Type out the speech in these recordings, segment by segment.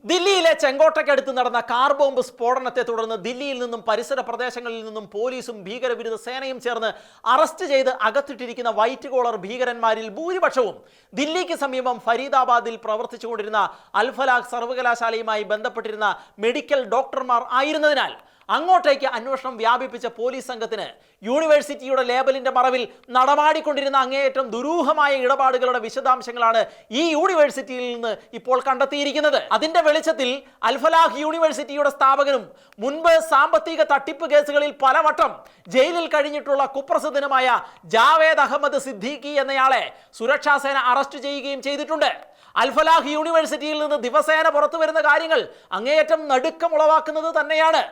ദില്ലിയിലെ ചെങ്കോട്ടയ്ക്കടുത്ത് നടന്ന car bomb സ്ഫോടനത്തെ തുടർന്ന് ദില്ലിയിൽ നിന്നും പരിസര പ്രദേശങ്ങളിൽ നിന്നും പോലീസും ഭീകരവിരുദ്ധ സേനയും ചേർന്ന് അറസ്റ്റ് ചെയ്ത് അകത്തിട്ടിരിക്കുന്ന വൈറ്റ് കോളർ ഭീകരന്മാരിൽ ഭൂരിപക്ഷവും ദില്ലിക്ക് സമീപം ഫരീദാബാദിൽ പ്രവർത്തിച്ചുകൊണ്ടിരുന്ന അൽഫലാഹ് സർവകലാശാലയുമായി ബന്ധപ്പെട്ടിരുന്ന മെഡിക്കൽ ഡോക്ടർമാർ ആയിരുന്നതിനാൽ അങ്ങോട്ടേക്ക് അന്വേഷണം വ്യാപിപ്പിച്ച പോലീസ് സംഘത്തിന് യൂണിവേഴ്സിറ്റിയുടെ ലേബലിന്റെ മറവിൽ നടമാടിക്കൊണ്ടിരുന്ന അങ്ങേയറ്റം ദുരൂഹമായ ഇടപാടുകളുടെ വിശദാംശങ്ങളാണ് ഈ യൂണിവേഴ്സിറ്റിയിൽ നിന്ന് ഇപ്പോൾ കണ്ടെത്തിയിരിക്കുന്നത്. അതിന്റെ വെളിച്ചത്തിൽ അൽഫലാഹ് യൂണിവേഴ്സിറ്റിയുടെ സ്ഥാപകനും മുൻപ് സാമ്പത്തിക തട്ടിപ്പ് കേസുകളിൽ പലവട്ടം ജയിലിൽ കഴിഞ്ഞിട്ടുള്ള കുപ്രസിദ്ധനുമായ ജാവേദ് അഹമ്മദ് സിദ്ദീഖി എന്നയാളെ സുരക്ഷാ സേന അറസ്റ്റ് ചെയ്യുകയും ചെയ്തിട്ടുണ്ട്. അൽഫലാഹ് യൂണിവേഴ്സിറ്റിയിൽ നിന്ന് ദിവസേന പുറത്തു വരുന്ന കാര്യങ്ങൾ അങ്ങേയറ്റം നടുക്കമുളവാക്കുന്നത് തന്നെയാണ്.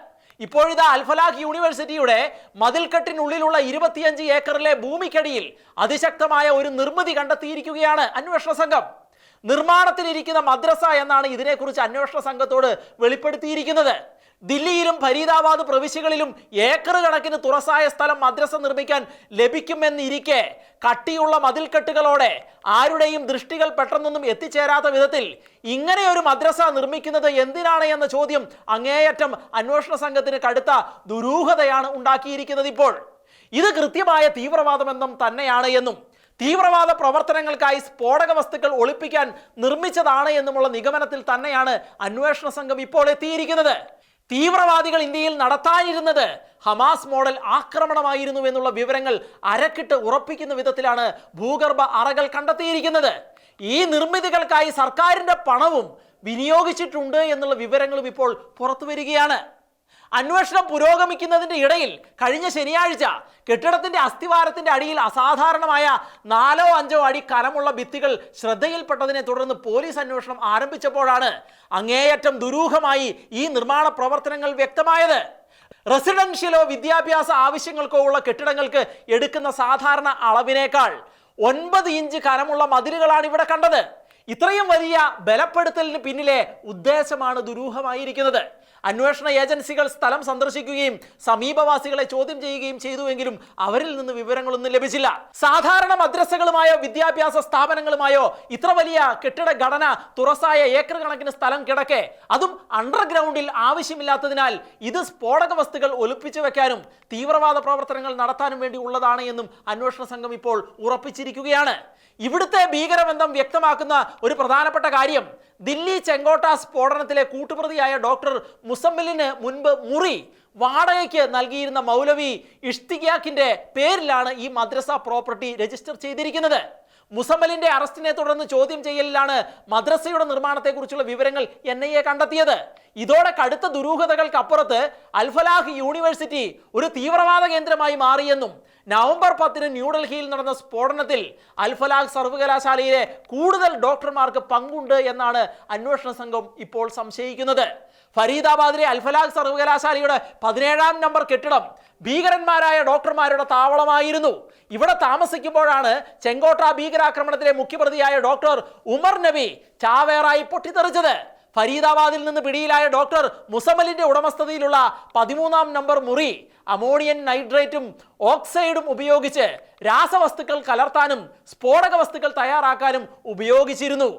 ഇപ്പോഴിതാ അൽഫലാഹ് യൂണിവേഴ്സിറ്റിയുടെ മതിൽക്കെട്ടിനുള്ളിലുള്ള 25 ഏക്കറിലെ ഭൂമിക്കടിയിൽ അതിശക്തമായ ഒരു നിർമ്മിതി കണ്ടെത്തിയിരിക്കുകയാണ് അന്വേഷണ സംഘം. നിർമ്മാണത്തിലിരിക്കുന്ന മദ്രസ എന്നാണ് ഇതിനെക്കുറിച്ച് അന്വേഷണ സംഘത്തോട് വെളിപ്പെടുത്തിയിരിക്കുന്നത്. ദില്ലിയിലും ഫരീദാബാദ് പ്രവിശ്യകളിലും ഏക്കർ കണക്കിന് തുറസായ സ്ഥലം മദ്രസ നിർമ്മിക്കാൻ ലഭിക്കുമെന്നിരിക്കെ കട്ടിയുള്ള മതിൽക്കെട്ടുകളോടെ ആരുടെയും ദൃഷ്ടികൾ പെട്ടെന്നൊന്നും എത്തിച്ചേരാത്ത വിധത്തിൽ ഇങ്ങനെ ഒരു മദ്രസ നിർമ്മിക്കുന്നത് എന്തിനാണ് എന്ന ചോദ്യം അങ്ങേയറ്റം അന്വേഷണ സംഘത്തിന് കടുത്ത ദുരൂഹതയാണ് ഉണ്ടാക്കിയിരിക്കുന്നത്. ഇപ്പോൾ ഇത് കൃത്യമായ തീവ്രവാദമെന്നും തന്നെയാണ് എന്നും തീവ്രവാദ പ്രവർത്തനങ്ങൾക്കായി സ്ഫോടക വസ്തുക്കൾ ഒളിപ്പിക്കാൻ നിർമ്മിച്ചതാണ് എന്നുമുള്ള നിഗമനത്തിൽ തന്നെയാണ് അന്വേഷണ സംഘം ഇപ്പോൾ എത്തിയിരിക്കുന്നത്. തീവ്രവാദികൾ ഇന്ത്യയിൽ നടത്താനിരുന്നത് ഹമാസ് മോഡൽ ആക്രമണമായിരുന്നു എന്നുള്ള വിവരങ്ങൾ അരക്കിട്ട് ഉറപ്പിക്കുന്ന വിധത്തിലാണ് ഭൂഗർഭ അറകൾ കണ്ടെത്തിയിരിക്കുന്നത്. ഈ നിർമ്മിതികൾക്കായി സർക്കാരിന്റെ പണവും വിനിയോഗിച്ചിട്ടുണ്ട് എന്നുള്ള വിവരങ്ങളും ഇപ്പോൾ പുറത്തു വരികയാണ്. അന്വേഷണം പുരോഗമിക്കുന്നതിന്റെ ഇടയിൽ കഴിഞ്ഞ ശനിയാഴ്ച കെട്ടിടത്തിന്റെ അസ്ഥിവാരത്തിന്റെ അടിയിൽ അസാധാരണമായ 4-5 അടി കനമുള്ള ഭിത്തികൾ ശ്രദ്ധയിൽപ്പെട്ടതിനെ തുടർന്ന് പോലീസ് അന്വേഷണം ആരംഭിച്ചപ്പോഴാണ് അങ്ങേയറ്റം ദുരൂഹമായി ഈ നിർമ്മാണ പ്രവർത്തനങ്ങൾ വ്യക്തമായത്. റെസിഡൻഷ്യലോ വിദ്യാഭ്യാസ ആവശ്യങ്ങൾക്കോ ഉള്ള കെട്ടിടങ്ങൾക്ക് എടുക്കുന്ന സാധാരണ അളവിനേക്കാൾ 9 ഇഞ്ച് കനമുള്ള മതിലുകളാണ് ഇവിടെ കണ്ടത്. ഇത്രയും വലിയ ബലപ്പെടുത്തലിന് പിന്നിലെ ഉദ്ദേശമാണ് ദുരൂഹമായിരിക്കുന്നത്. അന്വേഷണ ഏജൻസികൾ സ്ഥലം സന്ദർശിക്കുകയും സമീപവാസികളെ ചോദ്യം ചെയ്യുകയും ചെയ്തുവെങ്കിലും അവരിൽ നിന്ന് വിവരങ്ങളൊന്നും ലഭിച്ചില്ല. സാധാരണ മദ്രസകളുമായോ വിദ്യാഭ്യാസ സ്ഥാപനങ്ങളുമായോ ഇത്ര വലിയ കെട്ടിട ഘടന തുറസായ ഏക്കർ കണക്കിന് സ്ഥലം കിടക്കെ അതും അണ്ടർഗ്രൗണ്ടിൽ ആവശ്യമില്ലാത്തതിനാൽ ഇത് സ്ഫോടക വസ്തുക്കൾ ഒളിപ്പിച്ചു വെക്കാനും തീവ്രവാദ പ്രവർത്തനങ്ങൾ നടത്താനും വേണ്ടി ഉള്ളതാണ് എന്നും അന്വേഷണ സംഘം ഇപ്പോൾ ഉറപ്പിച്ചിരിക്കുകയാണ്. ഇവിടുത്തെ ഭീകരബന്ധം വ്യക്തമാക്കുന്ന ഒരു പ്രധാനപ്പെട്ട കാര്യം ദില്ലി ചെങ്കോട്ട സ്ഫോടനത്തിലെ കൂട്ടുപ്രതിയായ ഡോക്ടർ മുസമ്മിലിന് മുൻപ് മുറി വാടകയ്ക്ക് നൽകിയിരുന്ന മൗലവി ഇഷ്തിഖാഖിന്റെ പേരിലാണ് ഈ മദ്രസ പ്രോപ്പർട്ടി രജിസ്റ്റർ ചെയ്തിരിക്കുന്നത്. മുസമ്മലിന്റെ അറസ്റ്റിനെ തുടർന്ന് ചോദ്യം ചെയ്യലിലാണ് മദ്രസയുടെ നിർമ്മാണത്തെക്കുറിച്ചുള്ള വിവരങ്ങൾ NIA കണ്ടെത്തിയത്. ഇതോടെ കടുത്ത ദുരൂഹതകൾക്കപ്പുറത്ത് അൽഫലാഹ് യൂണിവേഴ്സിറ്റി ഒരു തീവ്രവാദ കേന്ദ്രമായി മാറിയെന്നും നവംബർ 10 ന്യൂഡൽഹിയിൽ നടന്ന സ്ഫോടനത്തിൽ അൽഫലാഹ് സർവകലാശാലയിലെ കൂടുതൽ ഡോക്ടർമാർക്ക് പങ്കുണ്ട് എന്നാണ് അന്വേഷണ സംഘം ഇപ്പോൾ സംശയിക്കുന്നത്. ഫരീദാബാദിലെ അൽഫലാഹ് സർവകലാശാലയുടെ 17-ാം നമ്പർ കെട്ടിടം ഭീകരന്മാരായ ഡോക്ടർമാരുടെ താവളമായിരുന്നു. ഇവിടെ താമസിക്കുമ്പോഴാണ് ചെങ്കോട്ട ഭീകരാക്രമണത്തിലെ മുഖ്യപ്രതിയായ ഡോക്ടർ ഉമർ നബി ചാവേറായി പൊട്ടിത്തെറിച്ചത്. ഫരീദാബാദിൽ നിന്ന് പിടിയിലായ ഡോക്ടർ മുസമ്മലിന്റെ ഉടമസ്ഥതയിലുള്ള 13-ാം നമ്പർ മുറി അമോണിയം നൈട്രേറ്റും ഓക്സൈഡും ഉപയോഗിച്ച് രാസവസ്തുക്കൾ കലർത്താനും സ്ഫോടക വസ്തുക്കൾ തയ്യാറാക്കാനും ഉപയോഗിച്ചിരുന്നു.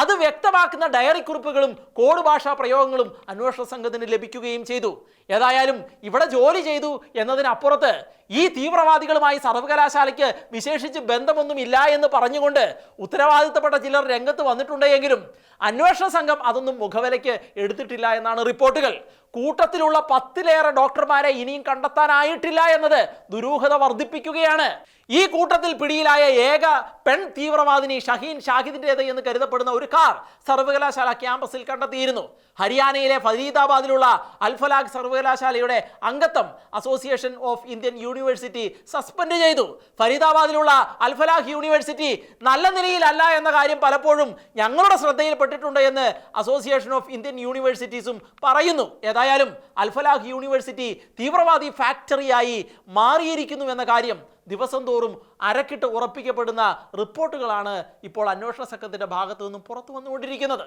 അത് വ്യക്തമാക്കുന്ന ഡയറി കുറിപ്പുകളും കോഡ് ഭാഷാ പ്രയോഗങ്ങളും അന്വേഷണ സംഘത്തിന് ലഭിക്കുകയും ചെയ്തു. ഏതായാലും ഇവിടെ ജോലി ചെയ്തു എന്നതിനപ്പുറത്ത് ഈ തീവ്രവാദികളുമായി സർവകലാശാലയ്ക്ക് വിശേഷിച്ച് ബന്ധമൊന്നുമില്ല എന്ന് പറഞ്ഞുകൊണ്ട് ഉത്തരവാദിത്തപ്പെട്ട ചിലർ രംഗത്ത് വന്നിട്ടുണ്ടെങ്കിലും അന്വേഷണ സംഘം അതൊന്നും മുഖവിലയ്ക്ക് എടുത്തിട്ടില്ല എന്നാണ് റിപ്പോർട്ടുകൾ. കൂട്ടത്തിലുള്ള 10-ലേറെ ഡോക്ടർമാരെ ഇനിയും കണ്ടെത്താനായിട്ടില്ല എന്നത് ദുരൂഹത വർദ്ധിപ്പിക്കുകയാണ്. ഈ കൂട്ടത്തിൽ പിടിയിലായ ഏക പെൺ തീവ്രവാദിനി ഷഹീൻ ഷാഹിദിൻ്റേത് എന്ന് കരുതപ്പെടുന്ന ഒരു കാർ സർവകലാശാല ക്യാമ്പസിൽ കണ്ടെത്തിയിരുന്നു. ഹരിയാനയിലെ ഫരീദാബാദിലുള്ള അൽഫലാഹ് സർവകലാശാലയുടെ അംഗത്വം association of Indian university suspend ചെയ്തു. ഫരീദാബാദിലുള്ള അൽഫലാഹ് യൂണിവേഴ്സിറ്റി നല്ല നിലയിലല്ല എന്ന കാര്യം പലപ്പോഴും ഞങ്ങളുടെ ശ്രദ്ധയിൽപ്പെട്ടിട്ടുണ്ട് എന്ന് അസോസിയേഷൻ ഓഫ് ഇന്ത്യൻ യൂണിവേഴ്സിറ്റീസും പറയുന്നു. ഏതായാലും അൽഫലാഹ് യൂണിവേഴ്സിറ്റി തീവ്രവാദി ഫാക്ടറിയായി മാറിയിരിക്കുന്നു എന്ന കാര്യം ദിവസം തോറും അരക്കിട്ട് ഉറപ്പിക്കപ്പെടുന്ന റിപ്പോർട്ടുകളാണ് ഇപ്പോൾ അന്വേഷണ സംഘത്തിന്റെ ഭാഗത്തു നിന്നും പുറത്തു വന്നുകൊണ്ടിരിക്കുന്നത്.